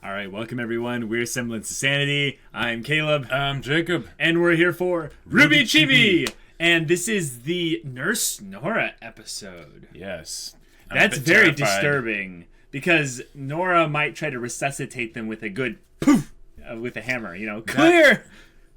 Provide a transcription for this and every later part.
All right, welcome everyone. We're Semblance to Sanity. I'm Caleb. I'm Jacob. And we're here for RWBY Chibi. And this is the Nurse Nora episode. Yes. That's very disturbing because Nora might try to resuscitate them with a good poof with a hammer, you know, clear!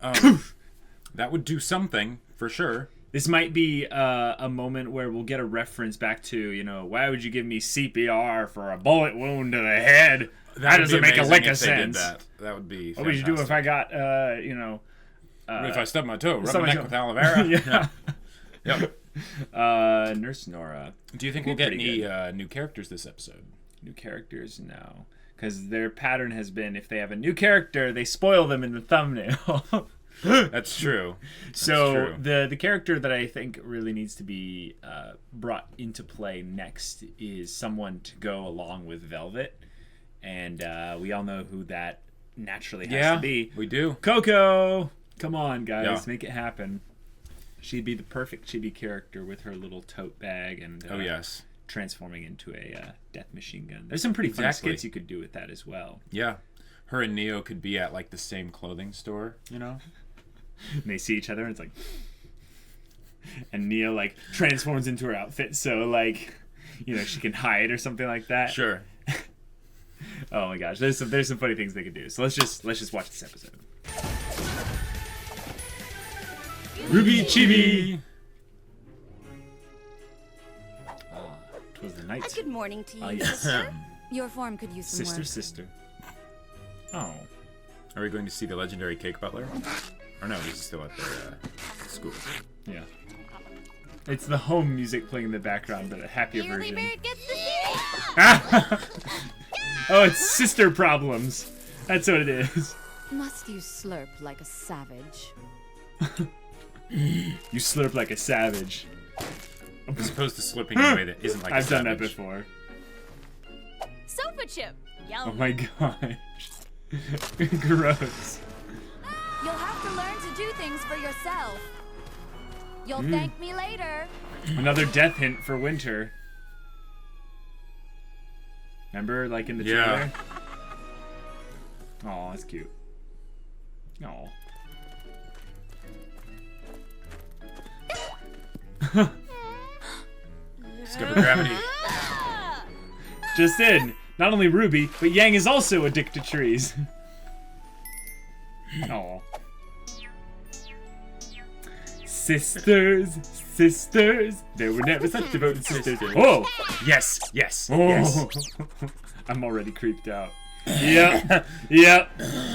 That would do something, for sure. This might be a moment where we'll get a reference back to, you know, why would you give me CPR for a bullet wound to the head? That doesn't make a lick of sense. That would be What would you do if I got, if I stubbed my toe, rub my neck with aloe vera? Yeah. Yep. Nurse Nora. Do you think we'll get any new characters this episode? New characters? No. Because their pattern has been, if they have a new character, they spoil them in the thumbnail. That's true. So the character that I think really needs to be brought into play next is someone to go along with Velvet. And we all know who that naturally has to be. We do. Coco! Come on, guys. Yeah. Make it happen. She'd be the perfect chibi character with her little tote bag and yes, transforming into a death machine gun. There's some pretty fun skits you could do with that as well. Yeah. Her and Neo could be at, like, the same clothing store, you know? And they see each other and it's like... And Neo, like, transforms into her outfit so, like, you know, she can hide or something like that. Sure. Oh my gosh, there's some funny things they could do. So let's just watch this episode. RWBY Chibi. Twas the night. Good morning to you, Yes. sister. Your form could use some work. Sister. Oh. Are we going to see the legendary Cake Butler? Or no, he's still at their school. Yeah. It's the home music playing in the background, but a happier version. Gets the Oh, it's sister problems. That's what it is. Must you slurp like a savage? You slurp like a savage. As opposed to slurping in a way that isn't like I've a done that savage. before. Sofa chip. Yum. Oh my gosh. Gross. You'll have to learn to do things for yourself. You'll thank me later. Another death hint for Winter. Remember, like in the trailer? Oh, that's cute. Oh. Discover gravity. Just in. Not only Ruby, but Yang is also addicted to trees. Oh. Sisters. There were never such devoted sisters. Oh! Yes, yes, Oh. yes. I'm already creeped out. Yep.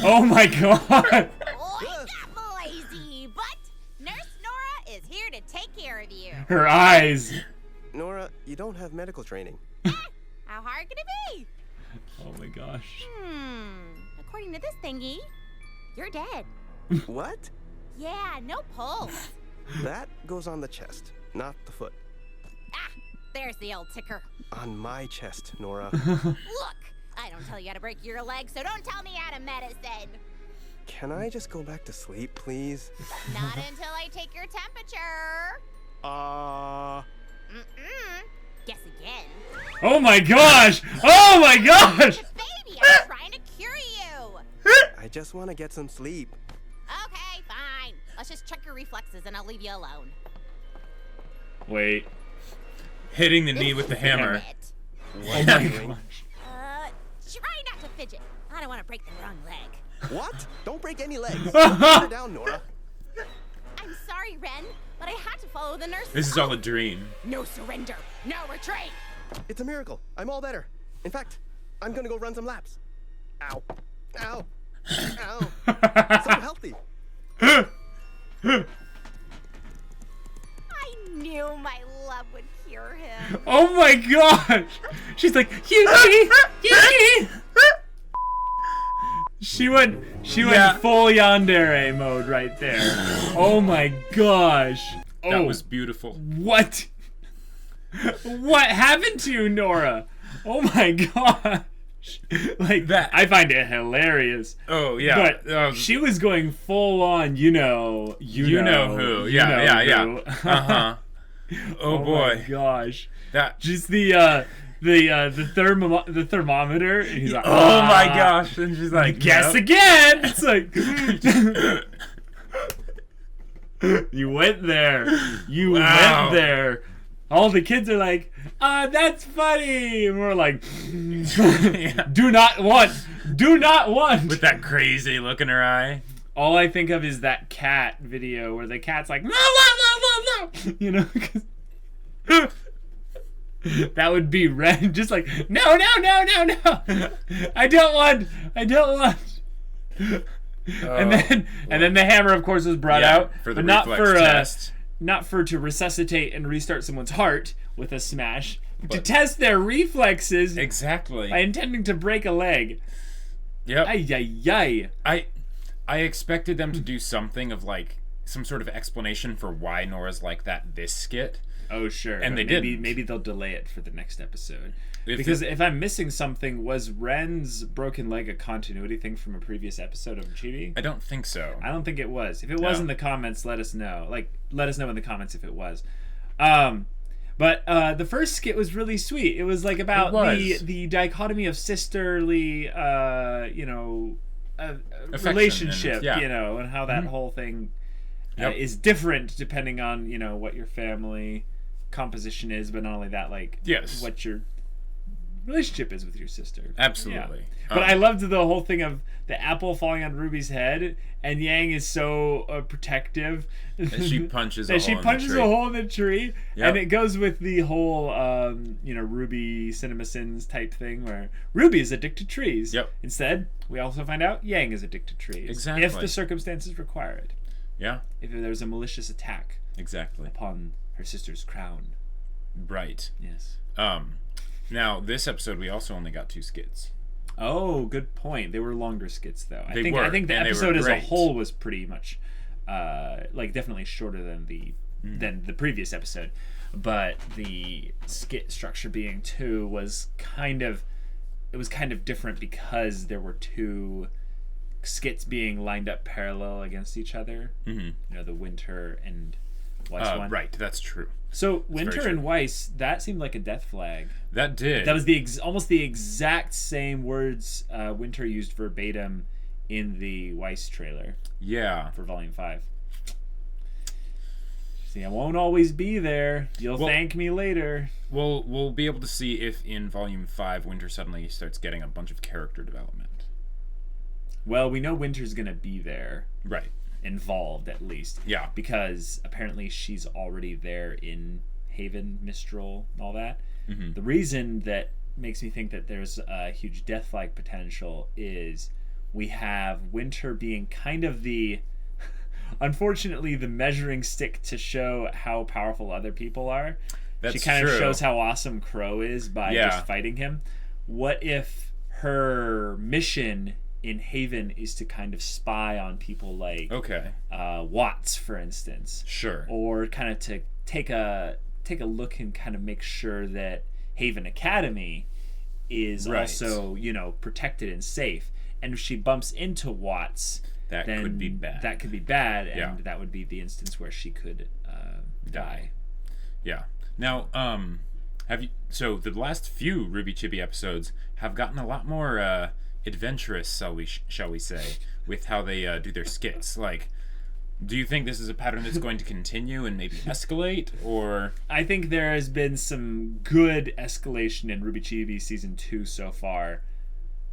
Oh my god! Oi, not lazy, but Nurse Nora is here to take care of you. Her eyes. Nora, you don't have medical training. How hard could it be? Oh my gosh. According to this thingy, you're dead. What? Yeah, no pulse. That goes on the chest, not the foot. Ah, there's the old ticker. On my chest, Nora. Look, I don't tell you how to break your leg, so don't tell me how to medicine. Can I just go back to sleep, please? Not until I take your temperature. Guess again. Oh my gosh! Oh my gosh! Baby, I'm trying to cure you. I just want to get some sleep. Okay, fine. Let's just check your reflexes and I'll leave you alone. Wait. Hitting the knee with the hammer. Oh my gosh. Try not to fidget. I don't want to break the wrong leg. What? Don't break any legs. Put her down, Nora. I'm sorry, Ren, but I had to follow the nurse. This is all a dream. No surrender. No retreat. It's a miracle. I'm all better. In fact, I'm gonna go run some laps. Ow. Ow. Ow. So healthy. I knew my love would cure him. Oh my gosh! She's like, Yuki! She went full Yandere mode right there. Oh my gosh. That was beautiful. What? What happened to you, Nora? Oh my gosh. Like that, I find it hilarious. Oh yeah, but she was going full on. You know who? Yeah. Uh huh. Oh boy, my gosh. That just the the thermometer. And he's like, Oh my gosh! And she's like, guess "Nope." again. It's like, you went there. You Wow. went there. All the kids are like, that's funny. And we're like, do not want. Do not want. With that crazy look in her eye. All I think of is that cat video where the cat's like, no, no, no, no, no. You know? 'Cause that would be Ren. Just like, no, no, no, no, no. I don't want. And then the hammer, of course, was brought out, for the but not reflex for test. not for to resuscitate and restart someone's heart with a smash, but to test their reflexes Exactly. by intending to break a leg. Yep. Ay ay ay. I expected them to do something of like some sort of explanation for why Nora's like that this skit. Oh sure, And but they maybe didn't. maybe they'll delay it for the next episode. Because If I'm missing something, was Ren's broken leg a continuity thing from a previous episode of Chibi? I don't think so. I don't think it was. If it was No. in the comments, let us know. Let us know in the comments if it was. But the first skit was really sweet. It was like about the dichotomy of sisterly, Affection relationship, and, yeah. and how that whole thing Yep. is different depending on what your family composition is, but not only that, like Yes. what your relationship is with your sister. Absolutely. Yeah. But I loved the whole thing of the apple falling on Ruby's head, and Yang is so protective that she punches that she punches a hole in the tree, Yep. and it goes with the whole Ruby CinemaSins type thing where Ruby is addicted to trees. Yep. Instead, we also find out Yang is addicted to trees. Exactly. If the circumstances require it. Yeah. If there's a malicious attack Exactly. upon her sister's crown. Right. Yes. Now this episode we also only got 2 skits. Oh, good point. They were longer skits, though. I They think were, the and they were episode as a great. whole was pretty much, definitely shorter than the previous episode. But the skit structure being 2 was kind of different because there were 2 skits being lined up parallel against each other. Mm-hmm. The Winter and Weiss one. Right. That's true. So Winter very and true. Weiss, that seemed like a death flag. That did. That was the almost the exact same words Winter used verbatim in the Weiss trailer Yeah. for Volume 5. See, I won't always be there. You'll thank me later. We'll be able to see if in Volume 5 Winter suddenly starts getting a bunch of character development. Well, we know Winter's going to be there. Right. Involved, at least. Yeah. Because apparently she's already there in Haven, Mistral, and all that. Mm-hmm. The reason that makes me think that there's a huge death flag potential is we have Winter being kind of the unfortunately the measuring stick to show how powerful other people are. That's she kind true. of shows how awesome Crow is by just fighting him. What if her mission in Haven is to kind of spy on people like Watts, for instance? Sure. Or kind of to take a look and kind of make sure that Haven Academy is also, protected and safe. And if she bumps into Watts, then could be bad. That could be bad, and that would be the instance where she could die. Yeah. Now, so the last few RWBY Chibi episodes have gotten a lot more adventurous, shall we say, with how they do their skits. Like, do you think this is a pattern that's going to continue and maybe escalate, or? I think there has been some good escalation in RWBY Chibi Season 2 so far,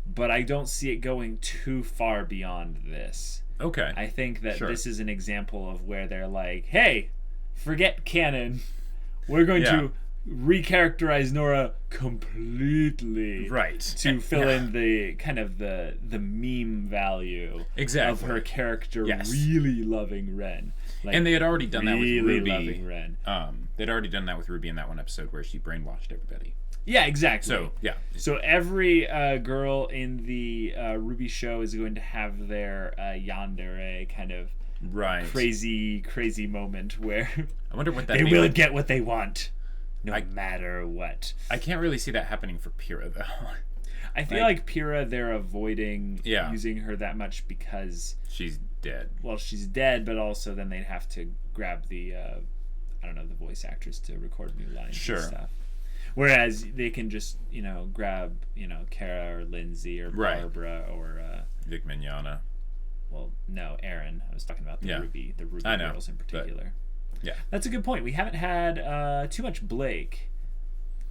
but I don't see it going too far beyond this. Okay. I think that this is an example of where they're like, hey, forget canon. We're going to recharacterize Nora completely, right, to fill in the kind of the meme value of her character really loving Ren. Like, and they had already done that with RWBY. Loving Ren. They'd already done that with RWBY in that one episode where she brainwashed everybody. Yeah, exactly. So every girl in the RWBY show is going to have their Yandere kind of crazy moment where I wonder what that they will get what they want, no matter what. I can't really see that happening for Pyrrha though. I feel like Pyrrha, they're avoiding using her that much because she's dead. Well, she's dead, but also then they'd have to grab the the voice actress to record new lines and stuff. Whereas they can just, grab, Kara or Lindsay or Right. Barbara or, Vic Mignogna. well, no, Aaron. I was talking about the Yeah. RWBY I know, girls in particular. Yeah. That's a good point. We haven't had too much Blake.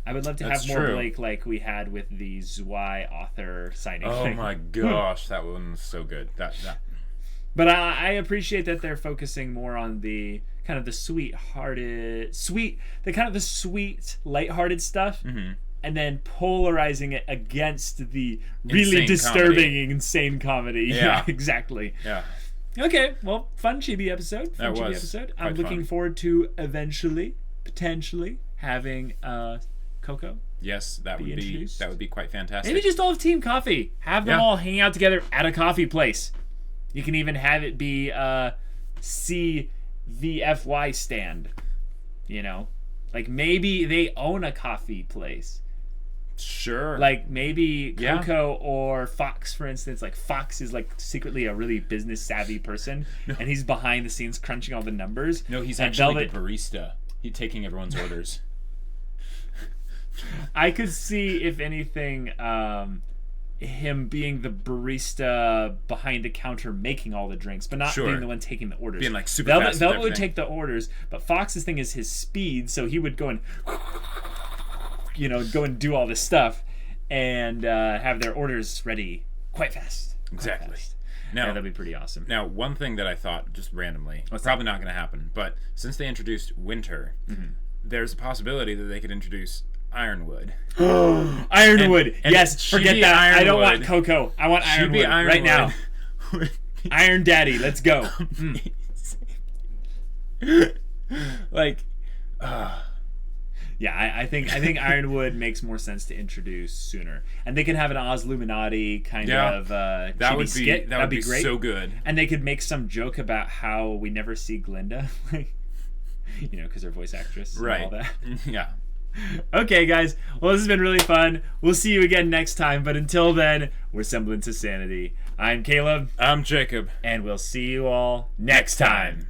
I would love to That's have more true. Blake like we had with the Zwei author signing Oh thing. my gosh, that one was so good. That But I appreciate that they're focusing more on the kind of the sweet, lighthearted stuff, and then polarizing it against the really Insane disturbing, comedy. insane comedy. Yeah. Exactly. yeah. Okay, well, fun Chibi episode. That was episode. quite I'm looking fun. forward to eventually, potentially, having Coco. Yes, that Be would be introduced. quite fantastic. Maybe just all of Team Coffee. Have them Yeah. all hang out together at a coffee place. You can even have it be CVFY stand. Like maybe they own a coffee place. Sure. Like maybe Yeah. Coco or Fox, for instance. Like Fox is like secretly a really business savvy person, and he's behind the scenes crunching all the numbers. no, he's And actually Velvet, the barista. He's taking everyone's orders. I could see, if anything, him being the barista behind the counter making all the drinks, but not Sure. being the one taking the orders. Being, like, super Velvet, fast with Velvet would everything. take the orders, but Fox's thing is his speed, so he would go and do all this stuff and have their orders ready quite fast. Exactly. Now Now, that'd be pretty awesome. now, one thing that I thought just randomly, probably not going to happen, but since they introduced Winter, there's a possibility that they could introduce Ironwood. Ironwood, and yes, forget Chibi that. I don't want Ironwood. Coco. I want Ironwood Chibi right now. would be Iron Daddy, let's go. like, Yeah, I think Ironwood makes more sense to introduce sooner, and they could have an Oz Illuminati kind Yeah. of that chibi would be skit. that That'd would be great. so good. And they could make some joke about how we never see Glinda, because they're voice actress and all Right. that. Yeah. Okay, guys. Well, this has been really fun. We'll see you again next time, but until then, we're Semblance of Sanity. I'm Caleb, I'm Jacob. and we'll see you all next time.